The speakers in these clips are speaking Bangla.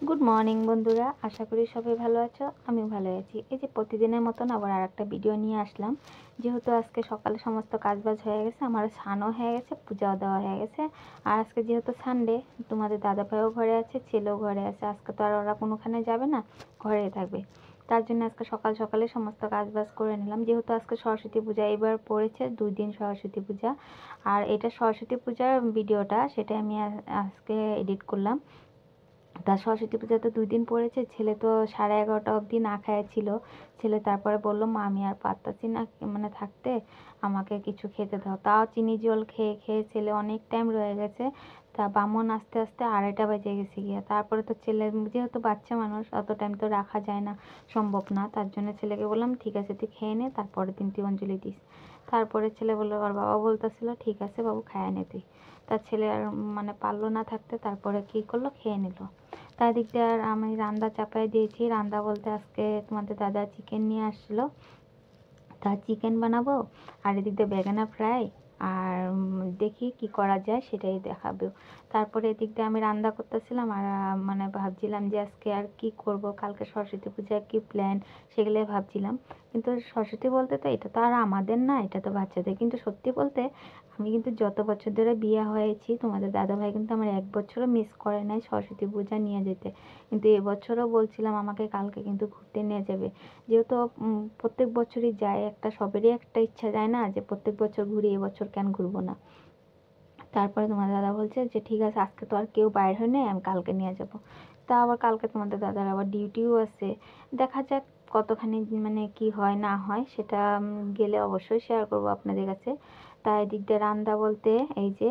গুড মর্নিং বন্ধুরা, আশা করি সবাই ভালো আছো। আমিও ভালো আছি। এই যে প্রতিদিনের মতন আবার আরেকটা ভিডিও নিয়ে আসলাম। যেহেতু আজকে সকালে সমস্ত কাজবাজ হয়ে গেছে, আমারও স্নানও হয়ে গেছে, পূজাও দেওয়া হয়ে গেছে। আর আজকে যেহেতু সানডে, তোমাদের দাদাভাইও ঘরে আছে, ছেলেও ঘরে আছে। আজকে তো আর ওরা কোনোখানে যাবে না, ঘরেই থাকবে। তার জন্য আজকে সকাল সকালে সমস্ত কাজবাজ করে নিলাম। যেহেতু আজকে সরস্বতী পূজা এবার পড়েছে, 2 দিন সরস্বতী পূজা। আর এটা সরস্বতী পূজার ভিডিওটা, সেটা আমি আজকে এডিট করলাম। তার সরস্বতী পূজাতে 2 দিন পড়েছে। ছেলে তো 11:30 অবধি না খায় ছিল। ছেলে তারপরে বললো, মা আমি আর পারতাছি না মানে থাকতে, আমাকে কিছু খেতে দাও। তাও চিনি জল খেয়ে খেয়ে ছেলে অনেক টাইম রয়ে গেছে। তা বামন আস্তে আস্তে 2:30 বেজে গেছে গিয়া। তারপরে তো ছেলে যেহেতু বাচ্চা মানুষ, অত টাইম তো রাখা যায় না, সম্ভব না। তার জন্য ছেলেকে বললাম, ঠিক আছে তুই খেয়ে নে, তারপরের দিন তুই অঞ্জলি দিস। তারপরে ছেলে বললো, ওর বাবা বলতেছিল, ঠিক আছে বাবু খায় নে তুই। তার ছেলে আর মানে পারলো না থাকতে, তারপরে কী করলো, খেয়ে নিল। তার দিক দিয়ে আর আমি রান্না চাপাই দিয়েছি। রান্না বলতে আজকে তোমাদের দাদা চিকেন নিয়ে আসছিলো, তা চিকেন বানাবো। আর এদিক দিয়ে বেগুনা ফ্রাই। আর দেখি কি করা যায়, সেটাই দেখাবো। তারপরে এদিক দিয়ে আমি রান্না করতেছিলাম আর মানে ভাবছিলাম যে আজকে আর কি করব, কালকে সরস্বতী পূজার কি প্ল্যান, সেগুলোই ভাবছিলাম। কিন্তু সরস্বতী বলতে তো এটা তো আর আমাদের না, এটা তো বাচ্চাদের। কিন্তু সত্যি বলতে আমি কিন্তু যত বছর ধরে বিয়ে হয়েছি, তোমাদের দাদাভাই কিন্তু আমার 1 বছরও মিস করে নাই সরস্বতী পূজা নিয়ে যেতে। কিন্তু এবছরও বলছিলাম আমাকে কালকে কিন্তু ঘুরতে নিয়ে যাবে। যেহেতু প্রত্যেক বছরই যায়, একটা সবেরই একটা ইচ্ছা যায় না যে প্রত্যেক বছর ঘুরি, এবছর কেন ঘুরবো না। তারপরে তোমার দাদা বলছে যে ঠিক আছে, আজকে তো আর কেউ বাইর হয় নাই, আমি কালকে নিয়ে যাব। তা আবার কালকে তোমাদের দাদার আবার ডিউটিও আছে। দেখা যাক কতখানি মানে কি হয় না হয়, সেটা গেলে অবশ্যই শেয়ার করব আপনাদের কাছে। তাই এদিক দিয়ে রান্না বলতে এই যে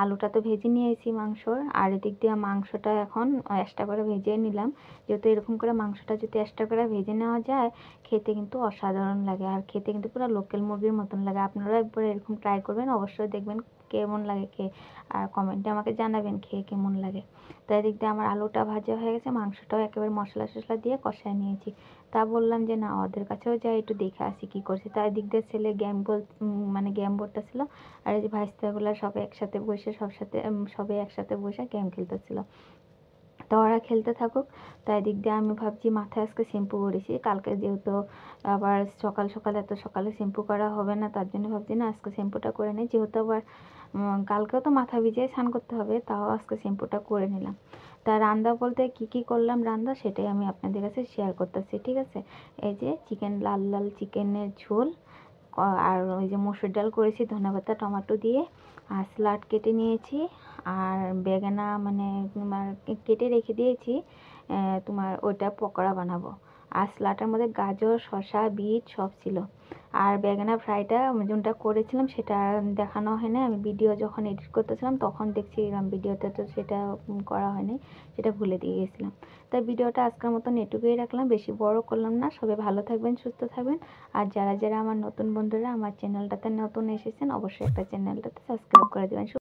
আলুটা তো ভেজে নিয়েছি মাংসর, আর এদিক দিয়ে মাংসটা এখন এক্সট্রা করে ভেজে নিলাম। যেহেতু এরকম করে মাংসটা যদি এক্সট্রা করে ভেজে নেওয়া যায়, খেতে কিন্তু অসাধারণ লাগে। আর খেতে কিন্তু পুরো লোকাল মুরগির মতন লাগে। আপনারাও একবার এরকম ট্রাই করবেন, অবশ্যই দেখবেন কেমন লাগে খেয়ে। আর কমেন্টে আমাকে জানাবেন খেয়ে কেমন লাগে। তো এদিক দিয়ে আমার আলুটা ভাজা হয়ে গেছে, মাংসটাও একেবারে মশলা টশলা দিয়ে কষায় নিয়েছি। তা বললাম যে না, ওদের কাছেও যাই, একটু দেখে আসি কী করছে। তার দিক দিয়ে ছেলে মানে গেম বলতেছিল। আর এই যে ভাইস্তাগুলো সবাই একসাথে বসে সবাই একসাথে বসে গেম খেলতেছিল। তো ওরা খেলতে থাকুক। তাই দিক দিয়ে আমি ভাবছি মাথায় আজকে শ্যাম্পু করেছি, কালকে যেহেতু আবার সকাল সকাল এত সকালে শ্যাম্পু করা হবে না, তার জন্য ভাবছি না আজকে শ্যাম্পুটা করে নিই। যেহেতু আবার কালকেও তো মাথা ভিজিয়ে স্নান করতে হবে, তাও আজকে শ্যাম্পুটা করে নিলাম। তা রান্না বলতে কি কি করলাম রান্না, সেটাই আমি আপনাদের কাছে শেয়ার করতেছি, ঠিক আছে। এই যে চিকেন, লাল লাল চিকেনের ঝোল। আর ওই যে মসুর ডাল করেছি ধনেপাতা টমেটো দিয়ে। আর স্যালাড কেটে নিয়েছি। আর বেগুনা মানে তোমার কেটে রেখে দিয়েছি, তোমার ওইটা পকোড়া বানাবো। আর স্যালাডের মধ্যে গাজর, শসা, বিট সব ছিল। আর বেগুনা ফ্রাইটা যেটা করেছিলাম সেটা দেখানো হয় না, আমি ভিডিও যখন এডিট করতেছিলাম তখন দেখছিলাম ভিডিওতে, তো সেটা করা হয়নি, সেটা ভুলে দিয়ে গেছিলাম। তাই ভিডিওটা আজকের মতন এটুকুই রাখলাম, বেশি বড় করলাম না। সবাই ভালো থাকবেন, সুস্থ থাকবেন। আর যারা যারা আমার নতুন বন্ধুরা আমার চ্যানেলটাতে নতুন এসেছেন, অবশ্যই একটা চ্যানেলটাতে সাবস্ক্রাইব করে দেবেন।